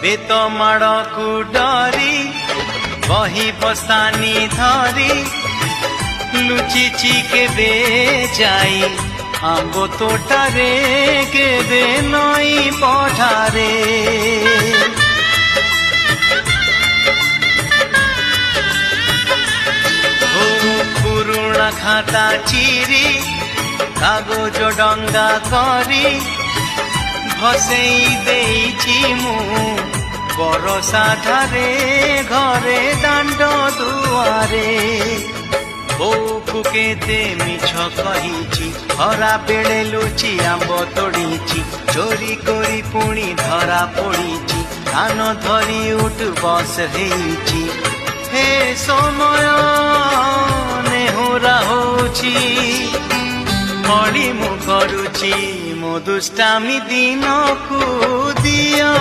बेत माड़ को डरी बही बसानी धरी लुचिची केबे जाई आंब तोटारे केबे नई पठारे पुरुणा खाता चिरी कागज डंगा करी भसेई देइछि मु बरसा धारे घरे दांड दुआरे बोकु केते मिछ कहिछि हरा बेले लुचि आंब तोड़ीछि चोरी करी पुणी धरा पड़ीछि कान धरी उठ बस हेइछि हे समय नेहुरा होछि मणि मु करुछि मो दुष्टामी दिन को दियो।